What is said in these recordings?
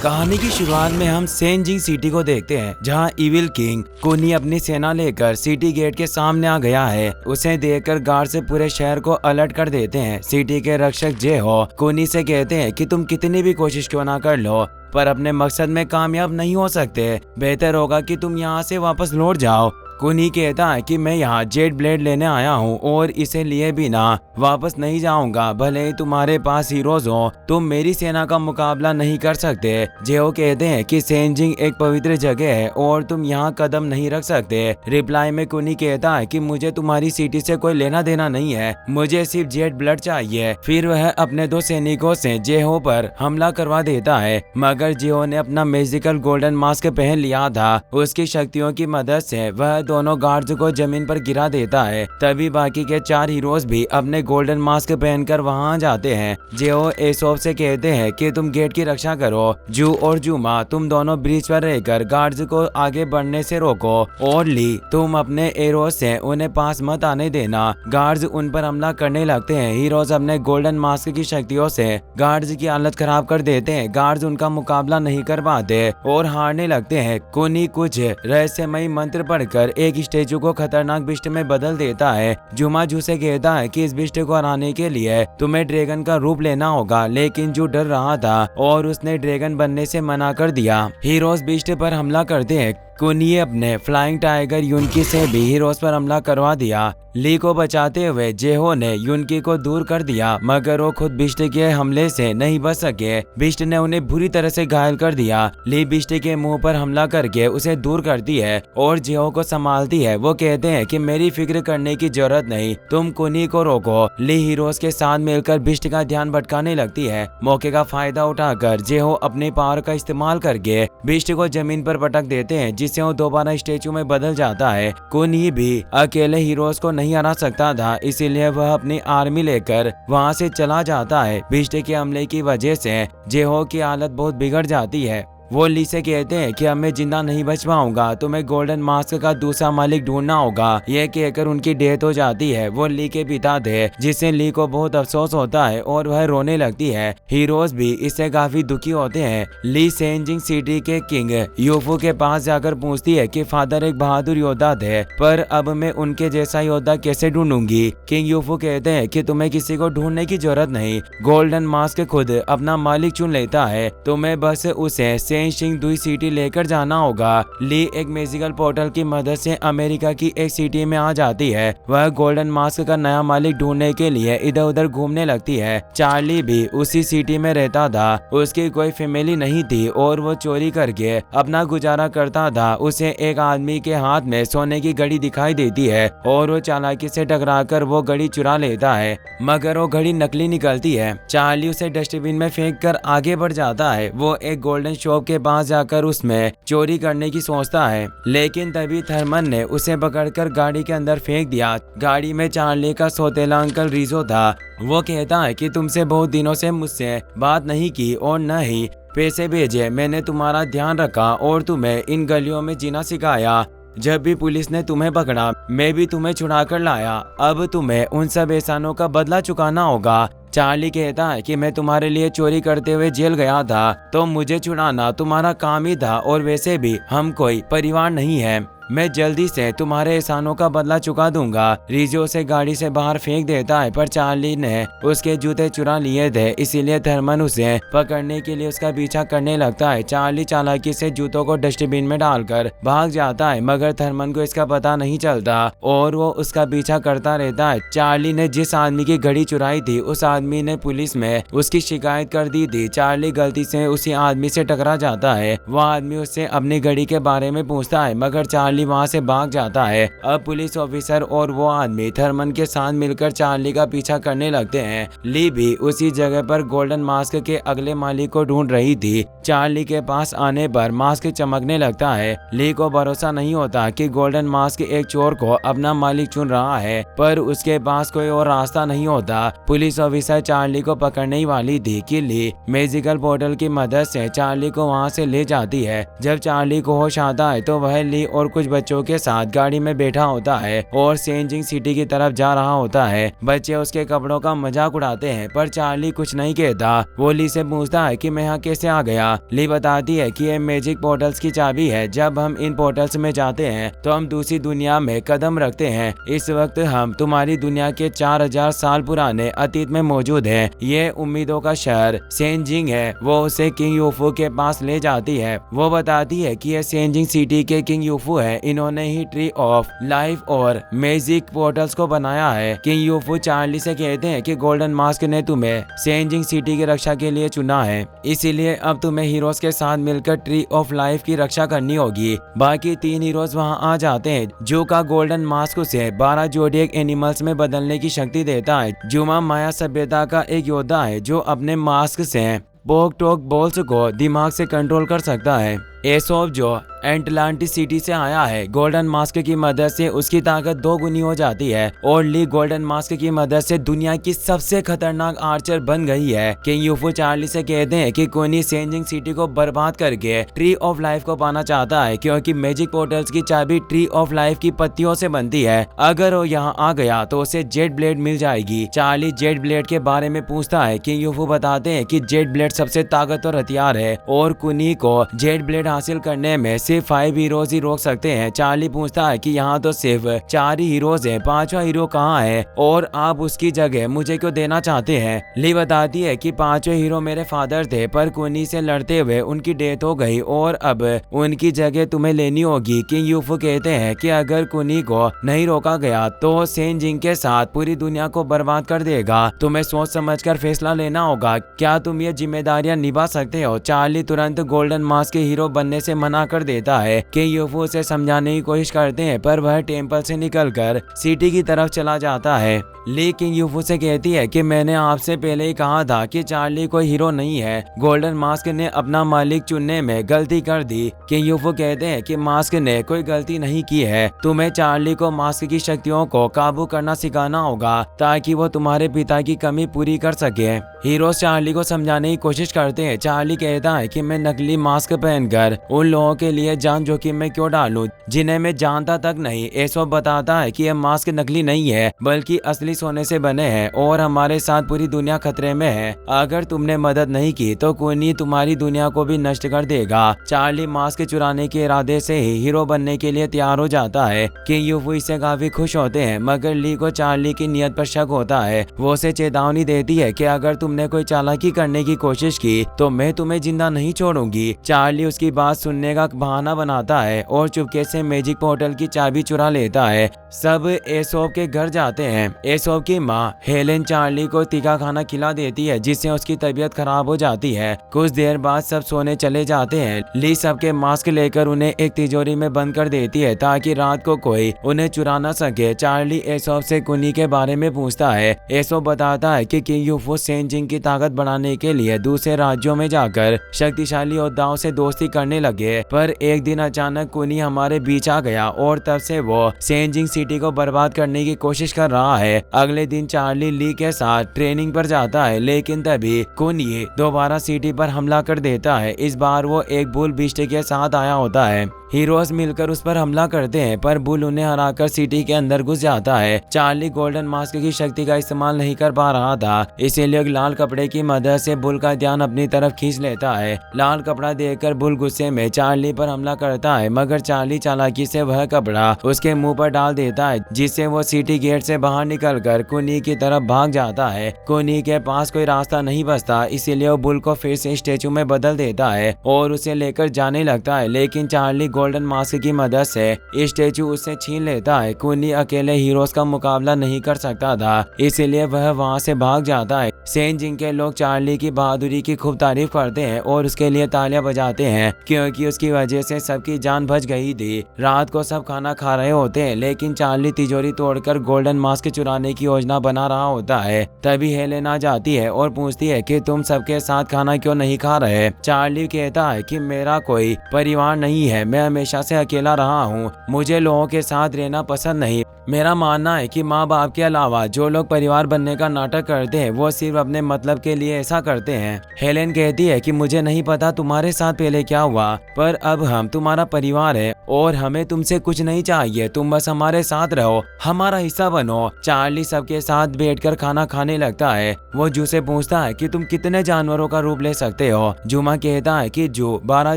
कहानी की शुरुआत में हम सेंजिंग सिटी को देखते हैं, जहां इविल किंग कुनी अपनी सेना लेकर सिटी गेट के सामने आ गया है। उसे देखकर गार्ड से पूरे शहर को अलर्ट कर देते हैं। सिटी के रक्षक जे हो कुनी से कहते हैं कि तुम कितनी भी कोशिश क्यों ना कर लो, पर अपने मकसद में कामयाब नहीं हो सकते। बेहतर होगा कि तुम यहाँ से वापस लौट जाओ। कुनी कहता है कि मैं यहाँ जेट ब्लेड लेने आया हूँ और इसे लिए बिना वापस नहीं जाऊंगा। भले ही तुम्हारे पास हीरोज हो, तुम मेरी सेना का मुकाबला नहीं कर सकते। जेओ कहते हैं कि सेंजिंग एक पवित्र जगह है और तुम यहाँ कदम नहीं रख सकते। रिप्लाई में कुनी कहता है कि मुझे तुम्हारी सिटी से कोई लेना देना नहीं है, मुझे सिर्फ जेट ब्लेड चाहिए। फिर वह अपने 2 सैनिकों से जेहो पर हमला करवा देता है, मगर जेहो ने अपना मैजिकल गोल्डन मास्क पहन लिया था। उसकी शक्तियों की मदद से वह दोनों गार्ड्स को जमीन पर गिरा देता है। तभी बाकी के 4 हीरोज भी अपने गोल्डन मास्क पहनकर वहां जाते हैं। जेओ एसोप से कहते हैं कि तुम गेट की रक्षा करो। जू और जूमा तुम दोनों ब्रिज पर रहकर गार्ड्स को आगे बढ़ने से रोको, और ली तुम अपने एरोज से उन्हें पास मत आने देना। गार्ड्स उन पर हमला करने लगते हैं। हीरोज अपने गोल्डन मास्क की शक्तियों से गार्ड्स की हालत खराब कर देते हैं। गार्ड्स उनका मुकाबला नहीं कर पाते और हारने लगते हैं। कुनी कुछ रहस्यमयी मंत्र पढ़कर एक स्टेचू को खतरनाक बिस्ट में बदल देता है। जुमा जू से कहता है कि इस बिस्ट को हराने के लिए तुम्हें ड्रैगन का रूप लेना होगा, लेकिन जू डर रहा था और उसने ड्रैगन बनने से मना कर दिया। हीरोज बिस्ट पर हमला करते हैं। कुनी अपने फ्लाइंग टाइगर युनकी से भी हीरोज पर हमला करवा दिया। ली को बचाते हुए जेहो ने युनकी को दूर कर दिया, मगर वो खुद बिस्ट के हमले से नहीं बच सके। बिस्ट ने उन्हें बुरी तरह से घायल कर दिया। ली बिस्ट के मुंह पर हमला करके उसे दूर करती है और जेहो को संभालती है। वो कहते हैं कि मेरी फिक्र करने की जरूरत नहीं, तुम कुनी को रोको। ली हीरोज के साथ मिलकर बिस्ट का ध्यान भटकाने लगती है। मौके का फायदा उठाकर जेहो अपने पावर का इस्तेमाल करके बिस्ट को जमीन पर पटक देते हैं, जिससे वो दोबारा स्टेचू में बदल जाता है। कुनी भी अकेले हीरोज को नहीं हरा सकता था, इसीलिए वह अपनी आर्मी लेकर वहां से चला जाता है। बिस्ट के हमले की वजह से जेहो की हालत बहुत बिगड़ जाती है। वो ली से कहते हैं कि अब मैं जिंदा नहीं बच पाऊंगा, तुम्हें गोल्डन मास्क का दूसरा मालिक ढूंढना होगा। यह कहकर उनकी डेथ हो जाती है। वो ली के पिता थे, जिससे ली को बहुत अफसोस होता है और वह रोने लगती है। हीरोज भी इससे काफी दुखी होते हैं। ली सेंजिंग सिटी के किंग यूफू के पास जाकर पूछती है कि फादर एक बहादुर योद्धा थे, पर अब मैं उनके जैसा योद्धा कैसे ढूंढूंगी। किंग यूफू कहते हैं कि तुम्हें किसी को ढूंढने की जरूरत नहीं, गोल्डन मास्क खुद अपना मालिक चुन लेता है, तुम्हें बस उसे सेंजिंग दुई सिटी लेकर जाना होगा। ली एक मैजिकल पोर्टल की मदद से अमेरिका की एक सिटी में आ जाती है। वह गोल्डन मास्क का नया मालिक ढूंढने के लिए इधर उधर घूमने लगती है। चार्ली भी उसी सिटी में रहता था। उसकी कोई फैमिली नहीं थी और वो चोरी करके अपना गुजारा करता था। उसे एक आदमी के हाथ में सोने की घड़ी दिखाई देती है और वो चालाकी से टकराकर वो घड़ी चुरा लेता है, मगर वो घड़ी नकली निकलती है। चार्ली उसे डस्टबिन में फेंक कर आगे बढ़ जाता है। वो एक गोल्डन शॉप के पास जाकर उसमें चोरी करने की सोचता है, लेकिन तभी थर्मन ने उसे पकड़कर गाड़ी के अंदर फेंक दिया। गाड़ी में चार्ली का सौतेला अंकल रिजो था। वो कहता है कि तुमसे बहुत दिनों से मुझसे बात नहीं की और न ही पैसे भेजे। मैंने तुम्हारा ध्यान रखा और तुम्हें इन गलियों में जीना सिखाया। जब भी पुलिस ने तुम्हें पकड़ा, मैं भी तुम्हें छुड़ा कर लाया। अब तुम्हें उन सब एहसानों का बदला चुकाना होगा। चार्ली कहता है कि मैं तुम्हारे लिए चोरी करते हुए जेल गया था, तो मुझे छुड़ाना तुम्हारा काम ही था, और वैसे भी हम कोई परिवार नहीं है। मैं जल्दी से तुम्हारे एहसानों का बदला चुका दूंगा। रिजो उसे गाड़ी से बाहर फेंक देता है, पर चार्ली ने उसके जूते चुरा लिए थे, इसीलिए थर्मन उसे पकड़ने के लिए उसका पीछा करने लगता है। चार्ली चालाकी से जूतों को डस्टबिन में डालकर भाग जाता है, मगर थर्मन को इसका पता नहीं चलता और वो उसका पीछा करता रहता है। चार्ली ने जिस आदमी की घड़ी चुराई थी, उस आदमी ने पुलिस में उसकी शिकायत कर दी थी। चार्ली गलती से उसी आदमी से टकरा जाता है। वह आदमी उससे अपनी घड़ी के बारे में पूछता है, मगर चार्ली वहां से भाग जाता है। अब पुलिस ऑफिसर और वो आदमी थर्मन के साथ मिलकर चार्ली का पीछा करने लगते हैं। ली भी उसी जगह पर गोल्डन मास्क के अगले मालिक को ढूंढ रही थी। चार्ली के पास आने पर मास्क चमकने लगता है। ली को भरोसा नहीं होता कि गोल्डन मास्क एक चोर को अपना मालिक चुन रहा है, पर उसके पास कोई और रास्ता नहीं होता। पुलिस ऑफिसर चार्ली को पकड़ने ही वाली थी कि ली मैजिकल पोर्टल की मदद से चार्ली को वहां से ले जाती है। जब चार्ली को होश आता है तो वह ली और कुछ कुछ बच्चों के साथ गाड़ी में बैठा होता है और सेंजिंग सिटी की तरफ जा रहा होता है। बच्चे उसके कपड़ों का मजाक उड़ाते हैं पर चार्ली कुछ नहीं कहता। वो ली से पूछता है कि मैं यहाँ कैसे आ गया। ली बताती है कि ये मैजिक पोर्टल्स की चाबी है। जब हम इन पोर्टल्स में जाते हैं तो हम दूसरी दुनिया में कदम रखते हैं। इस वक्त हम तुम्हारी दुनिया के 4000 साल पुराने अतीत में मौजूद हैं। ये उम्मीदों का शहर सेंजिंग है। वो उसे किंग यूफू के पास ले जाती है। वो बताती है कि ये सेंजिंग सिटी के किंग यूफू है। इन्होंने ही ट्री ऑफ लाइफ और मैजिक पोर्टल्स को बनाया है। किंग यूफू चार्ली से कहते हैं कि गोल्डन मास्क ने तुम्हें सेंजिंग सिटी की रक्षा के लिए चुना है, इसीलिए अब तुम्हें हीरोज के साथ मिलकर ट्री ऑफ लाइफ की रक्षा करनी होगी। बाकी 3 हीरोज वहां आ जाते हैं। जो का गोल्डन मास्क उसे 12 जोडियक एनिमल्स में बदलने की शक्ति देता है। जुमा माया सभ्यता का एक योद्धा है जो अपने मास्क से पोक टोक बॉल्स को दिमाग से कंट्रोल कर सकता है। एसोप जो एटलांटिस सिटी से आया है, गोल्डन मास्क की मदद से उसकी ताकत 2 गुनी हो जाती है और ली गोल्डन मास्क की मदद से दुनिया की सबसे खतरनाक आर्चर बन गई है। किंग यूफू चार्ली से कहते हैं कि कोनी सेंजिंग सिटी को बर्बाद करके ट्री ऑफ लाइफ को पाना चाहता है, क्योंकि मैजिक पोर्टल्स की चाबी ट्री ऑफ लाइफ की पत्तियों से बनती है। अगर वो यहाँ आ गया तो उसे जेट ब्लेड मिल जाएगी। चार्ली जेट ब्लेड के बारे में पूछता है। किंग यूफू बताते हैं कि जेट ब्लेड सबसे ताकतवर हथियार है और कुनी को जेट ब्लेड हासिल करने में सिर्फ 5 हीरोज ही रोक सकते हैं। चार्ली पूछता है कि यहाँ तो सिर्फ 4 ही हीरोज हैं, 5वां हीरो कहाँ है और आप उसकी जगह मुझे क्यों देना चाहते हैं। ली बताती है कि 5वें हीरो मेरे फादर थे, पर कुनी से लड़ते हुए उनकी डेथ हो गई और अब उनकी जगह तुम्हें लेनी होगी। किंग यूफू कहते हैं कि अगर कुनी को नहीं रोका गया तो सेंजिंग के साथ पूरी दुनिया को बर्बाद कर देगा। तुम्हें सोच समझकर फैसला लेना होगा। क्या तुम ये जिम्मेदारियां निभा सकते हो। चार्ली तुरंत गोल्डन मास्क के हीरो बनने से मना कर देता है। किंग यूफू उसे समझाने की कोशिश करते हैं पर वह टेंपल से निकलकर सिटी की तरफ चला जाता है। ली किंग यूफू से कहती है कि मैंने आपसे पहले ही कहा था कि चार्ली कोई हीरो नहीं है। गोल्डन मास्क ने अपना मालिक चुनने में गलती कर दी। किंग यूफू कहते हैं कि मास्क ने कोई गलती नहीं की है। तुम्हें चार्ली को मास्क की शक्तियों को काबू करना सिखाना होगा ताकि वो तुम्हारे पिता की कमी पूरी कर सके। हीरोज चार्ली को समझाने की कोशिश करते हैं। चार्ली कहता है कि मैं नकली मास्क पहनकर उन लोगों के लिए जान जोखिम में क्यों डालूं जिन्हें मैं जानता तक नहीं। एसोप बताता है कि यह मास्क नकली नहीं है बल्कि असली सोने से बने हैं और हमारे साथ पूरी दुनिया खतरे में है। अगर तुमने मदद नहीं की तो कुनी तुम्हारी दुनिया को भी नष्ट कर देगा। चार्ली मास्क चुराने के इरादे से ही हीरो बनने के लिए तैयार हो जाता है। किंग यूफू इससे काफी खुश होते हैं, मगर ली को चार्ली की नियत पर शक होता है। वो उसे चेतावनी देती है कि अगर तुमने कोई चालाकी करने की कोशिश की तो मैं तुम्हें जिंदा नहीं छोड़ूंगी। चार्ली उसकी बात सुनने का बहाना बनाता है और चुपके से मैजिक पोर्टल की चाबी चुरा लेता है। सब एसोप के घर जाते हैं। एसोप की माँ हेलेन चार्ली को तीखा खाना खिला देती है जिससे उसकी तबीयत खराब हो जाती है। कुछ देर बाद सब सोने चले जाते हैं। ली सबके मास्क लेकर उन्हें एक तिजोरी में बंद कर देती है ताकि रात को कोई उन्हें चुरा न सके। चार्ली एसोप से कुनी के बारे में पूछता है। एसोप बताता है कि किंग यूफू सेंजिंग की ताकत बढ़ाने के लिए दूसरे राज्यों में जाकर शक्तिशाली योद्धाओं से दोस्ती करने लगे, पर एक दिन अचानक कुनी हमारे बीच आ गया और तब से वो सेंजिंग सिटी को बर्बाद करने की कोशिश कर रहा है। अगले दिन चार्ली ली के साथ ट्रेनिंग पर जाता है, लेकिन तभी कुनी दोबारा सिटी पर हमला कर देता है। इस बार वो एक बुल बीस्ट के साथ आया होता है। हीरोज मिलकर उस पर हमला करते हैं पर बुल उन्हें हराकर सिटी के अंदर घुस जाता है। चार्ली गोल्डन मास्क की शक्ति का इस्तेमाल नहीं कर पा रहा था, इसीलिए एक लाल कपड़े की मदद से बुल का ध्यान अपनी तरफ खींच लेता है। लाल कपड़ा देखकर बुल गुस्से में चार्ली पर हमला करता है, मगर चार्ली चालाकी से वह कपड़ा उसके मुंह पर डाल देता है जिससे वो सिटी गेट से बाहर निकलकर कुनी की तरफ भाग जाता है। कुनी के पास कोई रास्ता नहीं बचता, इसीलिए वो बुल को फिर से स्टेचू में बदल देता है और उसे लेकर जाने लगता है, लेकिन चार्ली गोल्डन मास्क की मदद से स्टेचू उससे छीन लेता है। कुनी अकेले हीरोज का मुकाबला नहीं कर सकता था, इसीलिए वह वहां से भाग जाता है। सेंजिंग के लोग चार्ली की बहादुरी की खूब तारीफ करते हैं और उसके लिए तालियां बजाते हैं क्योंकि उसकी वजह से सबकी जान बच गई थी। रात को सब खाना खा रहे होते हैं, लेकिन चार्ली तिजोरी तोड़कर गोल्डन मास्क चुराने की योजना बना रहा होता है। तभी हेलेन आ जाती है और पूछती है कि तुम सबके साथ खाना क्यों नहीं खा रहे। चार्ली कहता है कि मेरा कोई परिवार नहीं है, मैं हमेशा से अकेला रहा हूँ, मुझे लोगों के साथ रहना पसंद नहीं। मेरा मानना है कि माँ बाप के अलावा जो लोग परिवार बनने का नाटक करते हैं वो सिर्फ अपने मतलब के लिए ऐसा करते हैं। हेलेन कहती है कि मुझे नहीं पता तुम्हारे साथ पहले क्या हुआ, पर अब हम तुम्हारा परिवार है और हमें तुमसे कुछ नहीं चाहिए, तुम बस हमारे साथ रहो, हमारा हिस्सा बनो। चार्ली सबके साथ बैठकर खाना खाने लगता है। वो जू से पूछता है कि तुम कितने जानवरों का रूप ले सकते हो। जुमा कहता है कि जू 12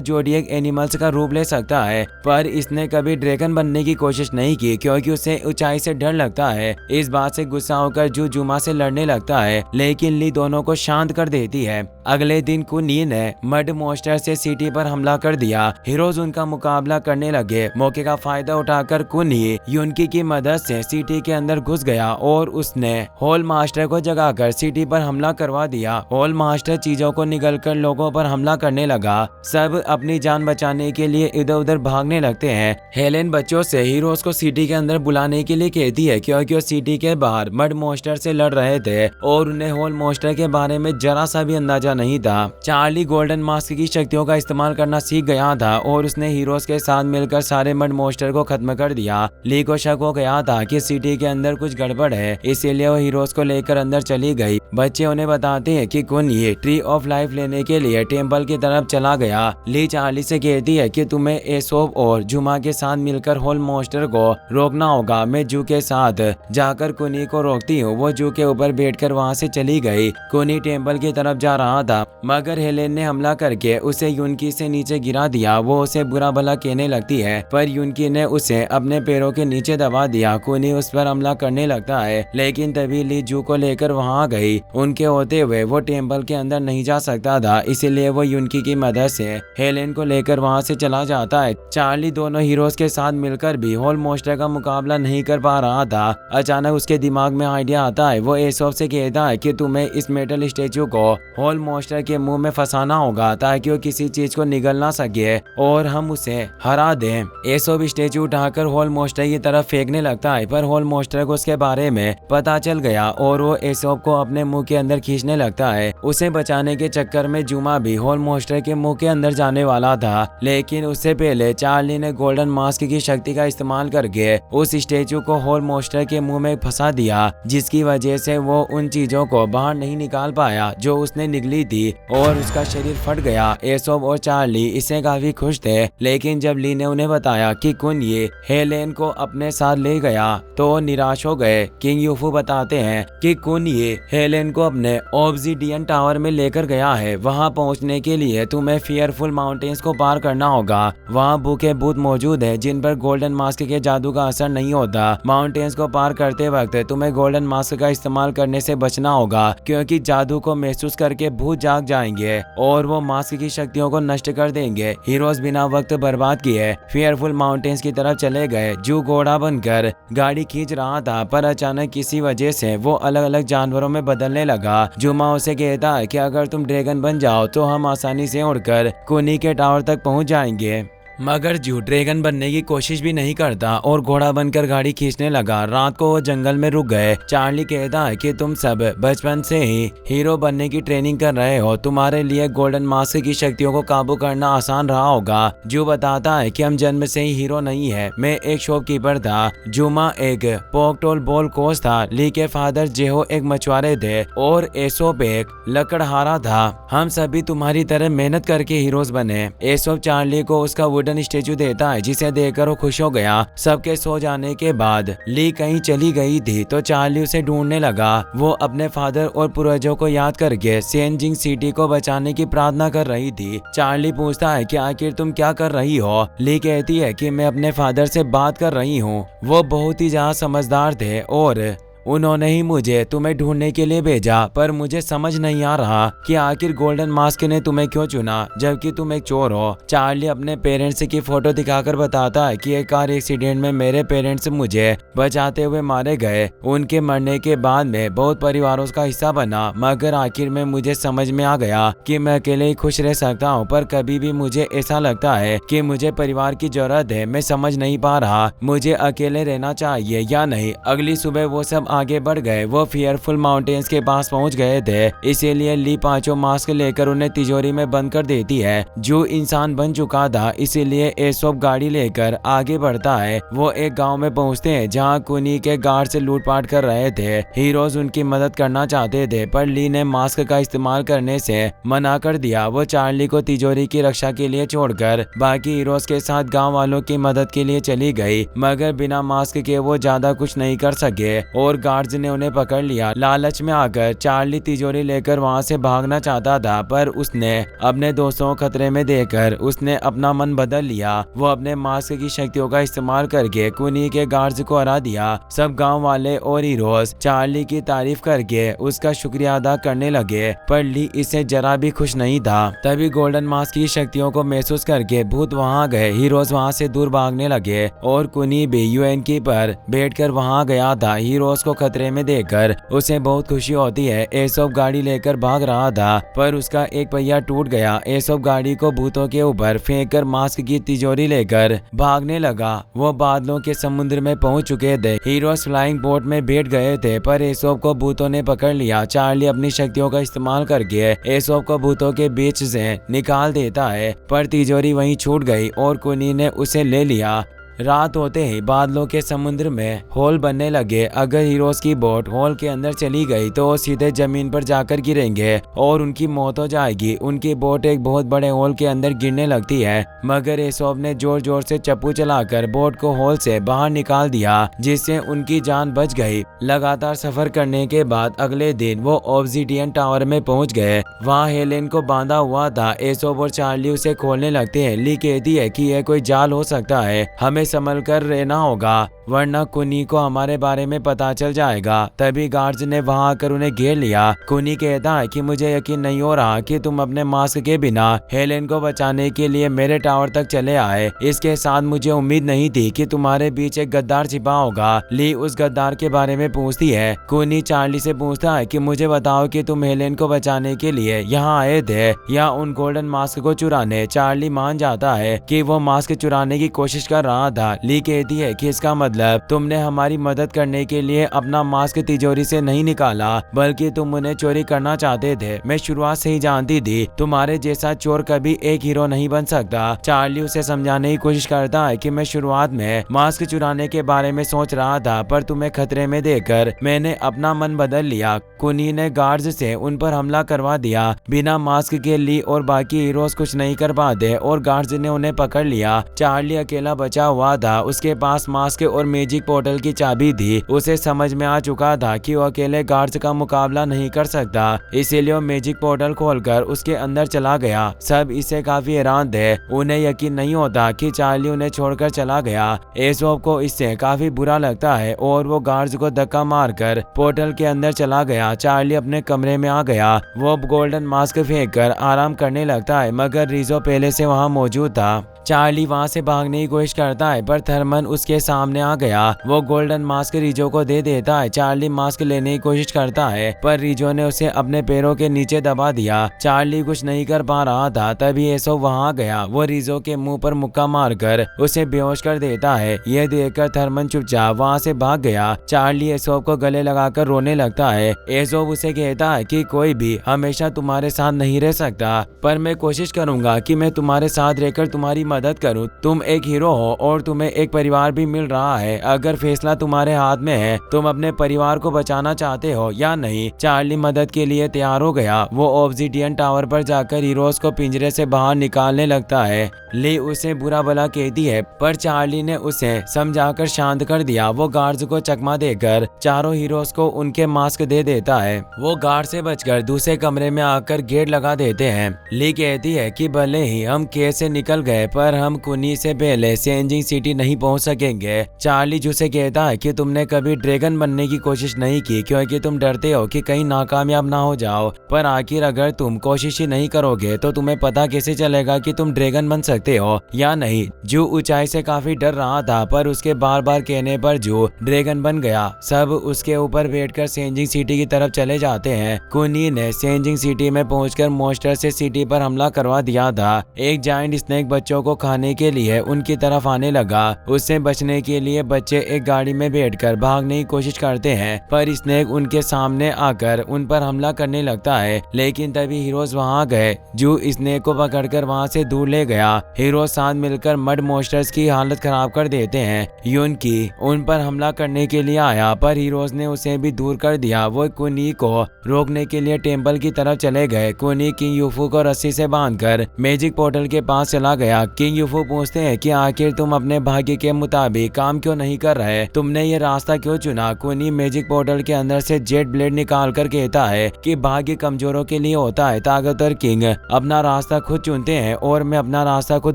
जोडियक एनिमल्स का रूप ले सकता है, पर इसने कभी ड्रैगन बनने की कोशिश नहीं की क्योंकि उसे ऊंचाई से डर लगता है। इस बात से गुस्सा होकर जू जुमा से लड़ने लगता है, लेकिन ली दोनों को शांत कर देती है। अगले दिन कुनी ने मड मॉन्स्टर से सिटी पर हमला कर दिया। हीरोज उनका मुकाबला करने लगे। मौके का फायदा उठाकर कुनी युनकी की मदद से सिटी के अंदर घुस गया और उसने होल मास्टर को जगाकर सिटी पर हमला करवा दिया। होल मास्टर चीजों को निगलकर लोगों पर हमला करने लगा। सब अपनी जान बचाने के लिए इधर उधर भागने लगते हैं। हेलेन बच्चों से हीरोज को सिटी के अंदर बुलाने के लिए कहती है क्योंकि वो सिटी के बाहर मड मॉन्स्टर से लड़ रहे थे और उन्हें होल मॉन्स्टर के बारे में जरा सा भी अंदाजा नहीं था। चार्ली गोल्डन मास्क की शक्तियों का इस्तेमाल करना सीख गया था और उसने हीरोज के साथ मिलकर सारे मड मॉन्स्टर को खत्म कर दिया। ली को शक हो गया था कि सिटी के अंदर कुछ गड़बड़ है, इसीलिए वो हीरोज को लेकर अंदर चली गई। बच्चे उन्हें बताते हैं कि कुन ये ट्री ऑफ लाइफ लेने के लिए टेम्पल की तरफ चला गया। ली चार्ली से कहती है कि तुम्हें एसोप और जुमा के साथ मिलकर होल मॉन्स्टर को रोकना होगा। मैं जू के साथ जाकर कुनी को रोकती हूँ। वो जू के ऊपर बैठकर वहाँ से चली गई। कुनी टेम्पल की तरफ जा रहा था मगर हेलेन ने हमला करके उसे युनकी से नीचे गिरा दिया। वो उसे बुरा भला कहने लगती है पर युनकी ने उसे अपने पैरों के नीचे दबा दिया। कुनी उस पर हमला करने लगता है, लेकिन तभी ली जू को लेकर वहाँ आ गई। उनके होते हुए वो टेम्पल के अंदर नहीं जा सकता था, इसीलिए वो युनकी की मदद से हेलेन को लेकर वहाँ से चला जाता है। चार्ली दोनों हीरोज के साथ मिलकर भी होल मॉन्स्टर का मुकाबला नहीं कर पा रहा था। अचानक उसके दिमाग में आइडिया आता है। वो एसोप से कहता है कि तुम्हें इस मेटल स्टेचू को होल मॉन्स्टर के मुंह में फंसाना होगा ताकि वो किसी चीज को निगल ना सके और हम उसे हरा दें। एसोप स्टेचू उठाकर होल मॉन्स्टर की तरफ फेंकने लगता है, पर होल मॉन्स्टर को उसके बारे में पता चल गया और वो एसोप को अपने मुंह के अंदर खींचने लगता है। उसे बचाने के चक्कर में जुमा भी होल मॉन्स्टर के मुंह के अंदर जाने वाला था, लेकिन उससे पहले चार्ली ने गोल्डन मास्क की शक्ति का इस्तेमाल करके उस स्टेचू को होल मॉन्स्टर के मुंह में फंसा दिया, जिसकी वजह से वो उन चीजों को बाहर नहीं निकाल पाया जो उसने निगली थी और उसका शरीर फट गया। एसोप और चार्ली इससे काफी खुश थे, लेकिन जब ली ने उन्हें बताया कि कुन ये हेलेन को अपने साथ ले गया तो निराश हो गए। किंग यूफू बताते हैं कि कुन ये हेलेन को अपने ऑब्सिडियन टावर में लेकर गया है। वहां पहुंचने के लिए तुम्हें फियरफुल माउंटेन्स को पार करना होगा। वहां भूखे भूत मौजूद है जिन पर गोल्डन मास्क के जादू का असर नहीं होता। माउंटेन्स को पार करते वक्त तुम्हें गोल्डन मास्क का इस्तेमाल करने से बचना होगा क्योंकि जादू को महसूस करके भूत जाग जाएंगे और वो मास्क की शक्तियों को नष्ट कर देंगे। हीरोज बिना वक्त बर्बाद किए फियरफुल माउंटेन्स की तरफ चले गए। जू घोड़ा बनकर गाड़ी खींच रहा था, पर अचानक किसी वजह से वो अलग अलग जानवरों में बदलने लगा। जुमा उसे कहता है कि अगर तुम ड्रैगन बन जाओ तो हम आसानी से उड़कर कुनी के टावर तक पहुंच जाएंगे। मगर जू ड्रैगन बनने की कोशिश भी नहीं करता और घोड़ा बनकर गाड़ी खींचने लगा। रात को वो जंगल में रुक गए। चार्ली कहता है कि तुम सब बचपन से ही हीरो बनने की ट्रेनिंग कर रहे हो, तुम्हारे लिए गोल्डन मास्क की शक्तियों को काबू करना आसान रहा होगा। जू बताता है कि हम जन्म से ही हीरो नहीं है, मैं एक शॉपकीपर था, जुमा एक पोकटोल बॉल कोच था, ली के फादर जेहो एक मछुआरे थे और एसोप एक लकड़हारा था। हम सभी तुम्हारी तरह मेहनत करके हीरोज बने। एसोप चार्ली को उसका वुडन स्टेचू देता है, जिसे देखकर वो खुश हो गया। सबके सो जाने के बाद ली कहीं चली गई थी तो चार्ली उसे ढूंढने लगा। वो अपने फादर और पूर्वजों को याद करके सेंजिंग सिटी को बचाने की प्रार्थना कर रही थी। चार्ली पूछता है कि आखिर तुम क्या कर रही हो। ली कहती है कि मैं अपने फादर से बात कर रही हूँ। वो बहुत ही ज्यादा समझदार थे और उन्होंने ही मुझे तुम्हें ढूंढने के लिए भेजा, पर मुझे समझ नहीं आ रहा कि आखिर गोल्डन मास्क ने तुम्हें क्यों चुना जबकि तुम एक चोर हो। चार्ली अपने पेरेंट्स की फोटो दिखाकर बताता है कि एक कार एक्सीडेंट में मेरे पेरेंट्स मुझे बचाते हुए मारे गए। उनके मरने के बाद मैं बहुत परिवारों का हिस्सा बना, मगर आखिर में मुझे समझ में आ गया कि मैं अकेले ही खुश रह सकता हूँ, पर कभी भी मुझे ऐसा लगता है कि मुझे परिवार की जरूरत है। मैं समझ नहीं पा रहा मुझे अकेले रहना चाहिए या नहीं। अगली सुबह वो सब आगे बढ़ गए। वो फियरफुल माउंटेन्स के पास पहुंच गए थे, इसीलिए ली पांचों मास्क लेकर उन्हें तिजोरी में बंद कर देती है। जो इंसान बन चुका था, इसीलिए एसोप गाड़ी लेकर आगे बढ़ता है। वो एक गांव में पहुंचते हैं जहां कुनी के गार्ड से लूटपाट कर रहे थे। हीरोज उनकी मदद करना चाहते थे, पर ली ने मास्क का इस्तेमाल करने से मना कर दिया। वो चार्ली को तिजोरी की रक्षा के लिए छोड़कर बाकी हीरोज के साथ गांव वालों की मदद के लिए चली गई, मगर बिना मास्क के वो ज्यादा कुछ नहीं कर सके और गार्ड्स ने उन्हें पकड़ लिया। लालच में आकर चार्ली तिजोरी लेकर वहां से भागना चाहता था, पर उसने अपने दोस्तों को खतरे में देखकर उसने अपना मन बदल लिया। वो अपने मास्क की शक्तियों का इस्तेमाल करके कुनी के गार्ड्स को हरा दिया। सब गाँव वाले और हीरोज चार्ली की तारीफ करके उसका शुक्रिया अदा करने लगे, पर ली इससे जरा भी खुश नहीं था। तभी गोल्डन मास्क की शक्तियों को महसूस करके भूत वहां गए। हीरोज वहां से दूर भागने लगे और कुनी भी यूएनकी पर बैठकर वहां गया था। हीरोज को खतरे में देखकर उसे बहुत खुशी होती है। एसोप गाड़ी लेकर भाग रहा था, पर उसका एक पहिया टूट गया। एसोप गाड़ी को भूतों के ऊपर फेंककर मास्क की तिजोरी लेकर भागने लगा। वो बादलों के समुद्र में पहुंच चुके थे। हीरोज फ्लाइंग बोट में बैठ गए थे, पर एसोप को भूतों ने पकड़ लिया। चार्ली अपनी शक्तियों का इस्तेमाल करके एसोप को भूतों के बीच से निकाल देता है, पर तिजोरी वहीं छूट गई और कुनी ने उसे ले लिया। रात होते ही बादलों के समुद्र में होल बनने लगे। अगर हीरोज की बोट होल के अंदर चली गई तो वो सीधे जमीन पर जाकर गिरेंगे और उनकी मौत हो जाएगी। उनकी बोट एक बहुत बड़े होल के अंदर गिरने लगती है, मगर एसोप ने जोर जोर से चप्पू चलाकर बोट को होल से बाहर निकाल दिया, जिससे उनकी जान बच गई। लगातार सफर करने के बाद अगले दिन वो ऑब्सिडियन टावर में पहुंच गए। वहाँ हेलेन को बांधा हुआ था। एसोप और चार्ली उसे खोलने लगते हैं। ली कहती है कि यह कोई जाल हो सकता है, हमें संभल कर रहना होगा, वरना कुनी को हमारे बारे में पता चल जाएगा। तभी गार्ड्स ने वहां आकर उन्हें घेर लिया। कुनी कहता है कि मुझे यकीन नहीं हो रहा कि तुम अपने मास्क के बिना हेलेन को बचाने के लिए मेरे टावर तक चले आए। इसके साथ मुझे उम्मीद नहीं थी कि तुम्हारे बीच एक गद्दार छिपा होगा। ली उस गद्दार के बारे में पूछती है। कुनी चार्ली से पूछता है कि मुझे बताओ कि तुम हेलेन को बचाने के लिए यहाँ आए थे या उन गोल्डन मास्क को चुराने। चार्ली मान जाता है कि वो मास्क चुराने की कोशिश कर रहा था। ली कहती है कि इसका मतलब तुमने हमारी मदद करने के लिए अपना मास्क तिजोरी से नहीं निकाला, बल्कि तुम उन्हें चोरी करना चाहते थे। मैं शुरुआत से ही जानती थी तुम्हारे जैसा चोर कभी एक हीरो नहीं बन सकता। चार्ली उसे समझाने की कोशिश करता है कि मैं शुरुआत में मास्क चुराने के बारे में सोच रहा था, पर तुम्हें खतरे में देखकर मैंने अपना मन बदल लिया। कुनी ने गार्ड्स से उन पर हमला करवा दिया। बिना मास्क के ली और बाकी हीरोज कुछ नहीं कर पाते और गार्ड्स ने उन्हें पकड़ लिया। चार्ली अकेला बचा हुआ था। उसके पास मास्क और मैजिक पोर्टल की चाबी थी। उसे समझ में आ चुका था कि वो अकेले गार्ड्स का मुकाबला नहीं कर सकता, इसीलिए वो मैजिक पोर्टल खोलकर उसके अंदर चला गया। सब इससे काफी हैरान थे। उन्हें यकीन नहीं होता कि चार्ली उन्हें छोड़कर चला गया। एसोप को इससे काफी बुरा लगता है और वो गार्ड्स को धक्का मारकर पोर्टल के अंदर चला गया। चार्ली अपने कमरे में आ गया। वो गोल्डन मास्क फेंककर आराम करने लगता है, मगर रिजो पहले से वहाँ मौजूद था। चार्ली वहां से भागने की कोशिश करता है, पर थर्मन उसके सामने आ गया। वो गोल्डन मास्क रिजो को दे देता है। चार्ली मास्क लेने की कोशिश करता है, पर रिजो ने उसे अपने पैरों के नीचे दबा दिया। चार्ली कुछ नहीं कर पा रहा था। तभी एसोप वहां आ गया। वो रिजो के मुंह पर मुक्का मारकर उसे बेहोश कर देता है। यह देखकर थर्मन चुपचाप वहां से भाग गया। चार्ली एसोप को गले लगाकर रोने लगता है। एसोप उसे कहता है कि कोई भी हमेशा तुम्हारे साथ नहीं रह सकता, पर मैं कोशिश करूंगा कि मैं तुम्हारे साथ रहकर तुम्हारी मदद करूं। तुम एक हीरो हो और तुम्हें एक परिवार भी मिल रहा है। अगर फैसला तुम्हारे हाथ में है, तुम अपने परिवार को बचाना चाहते हो या नहीं। चार्ली मदद के लिए तैयार हो गया। वो ऑब्सिडियन टावर पर जाकर हीरोज को पिंजरे से बाहर निकालने लगता है। ली उसे बुरा भला कहती है, पर चार्ली ने उसे समझाकर शांत कर दिया। वो गार्ड्स को चकमा देकर चारों हीरोज को उनके मास्क दे देता है। वो गार्ड से बचकर दूसरे कमरे में आकर गेट लगा देते हैं। ली कहती है कि भले ही हम केस से निकल गए, पर हम कुनी से पहले सेंजिंग सिटी नहीं पहुंच सकेंगे। चार्ली जिसे कहता है कि तुमने कभी ड्रैगन बनने की कोशिश नहीं की, क्योंकि तुम डरते हो कि कहीं नाकामयाब ना हो जाओ। पर आखिर अगर तुम कोशिश ही नहीं करोगे तो तुम्हें पता कैसे चलेगा कि तुम ड्रैगन बन सकते हो या नहीं। जो ऊंचाई से काफी डर रहा था, पर उसके बार बार कहने पर जो ड्रैगन बन गया। सब उसके ऊपर बैठकर सेंजिंग सिटी की तरफ चले जाते हैं। कुनी ने सेंजिंग सिटी में पहुंचकर मॉन्स्टर से सिटी पर हमला करवा दिया था। एक जायंट स्नेक बच्चों को खाने के लिए उनकी तरफ आने लगा। उससे बचने के लिए बच्चे एक गाड़ी में बैठकर भागने की कोशिश करते हैं, पर स्नेक उनके सामने आकर उन पर हमला करने लगता है। लेकिन तभी हीरोज वहां गए जो स्नेक को पकड़कर वहां से दूर ले गया। हीरोज साथ मिलकर मड मॉन्स्टर्स की हालत खराब कर देते हैं। यूनकी उन पर हमला करने के लिए आया, पर हीरोज ने उसे भी दूर कर दिया। वो कुनी को रोकने के लिए टेम्पल की तरफ चले गए। कुनी किंग यूफू को रस्सी से बांधकर मैजिक पोर्टल के पास चला गया। किंग यूफू पूछते हैं कि आखिर तुम अपने भाग्य के मुताबिक काम क्यों नहीं कर रहे, तुमने ये रास्ता क्यों चुना। कुनी मैजिक पोर्टल के अंदर से जेट ब्लेड निकाल कर कहता है कि भाग्य कमजोरों के लिए होता है, ताकतवर किंग अपना रास्ता खुद चुनते हैं और मैं अपना रास्ता खुद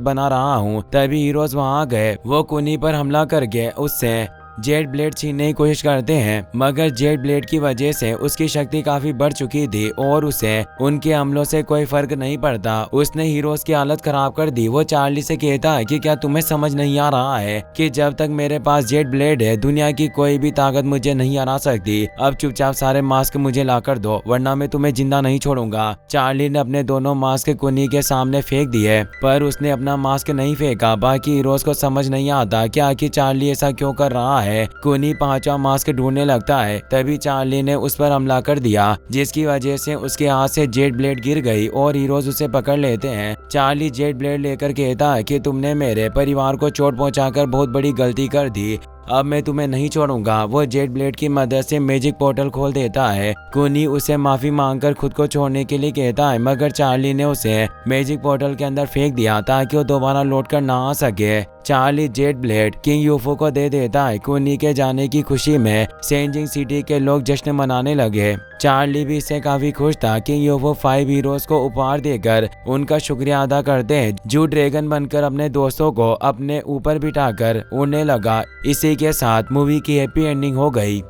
बना रहा हूँ। तभी हीरोज वहां गए। वो कुनी पर हमला करके उससे जेट ब्लेड छीनने की कोशिश करते हैं, मगर जेट ब्लेड की वजह से उसकी शक्ति काफी बढ़ चुकी थी और उसे उनके हमलों से कोई फर्क नहीं पड़ता। उसने हीरोज की हालत खराब कर दी। वो चार्ली से कहता है कि क्या तुम्हें समझ नहीं आ रहा है कि जब तक मेरे पास जेट ब्लेड है दुनिया की कोई भी ताकत मुझे नहीं हरा सकती। अब चुपचाप सारे मास्क मुझे ला कर दो, वरना मैं तुम्हें जिंदा नहीं छोड़ूंगा। चार्ली ने अपने दोनों मास्क कुनी के सामने फेंक दिए, पर उसने अपना मास्क नहीं फेंका। बाकी हीरोज को समझ नहीं आता कि आखिर चार्ली ऐसा क्यों कर रहा है। कुनी पांचवा मास्क ढूंढने लगता है। तभी चार्ली ने उस पर हमला कर दिया, जिसकी वजह से उसके हाथ से जेट ब्लेड गिर गई और हीरोज उसे पकड़ लेते हैं। चार्ली जेट ब्लेड लेकर कहता है कि तुमने मेरे परिवार को चोट पहुंचाकर बहुत बड़ी गलती कर दी, अब मैं तुम्हें नहीं छोड़ूंगा। वो जेट ब्लेड की मदद से मैजिक पोर्टल खोल देता है। कुनी उसे माफी मांगकर खुद को छोड़ने के लिए कहता है, मगर चार्ली ने उसे मैजिक पोर्टल के अंदर फेंक दिया ताकि वो दोबारा लौट कर ना आ सके। चार्ली जेट ब्लेड किंग यूफू को दे देता है। कुनी के जाने की खुशी में सेंजिंग सिटी के लोग जश्न मनाने लगे। चार्ली भी इससे काफी खुश था। किंग यूफू 5 हीरोज को उपहार देकर उनका शुक्रिया अदा करते हैं, जो ड्रैगन बनकर अपने दोस्तों को अपने ऊपर बिठाकर उड़ने लगा। इसी के साथ मूवी की हैप्पी एंडिंग हो गई।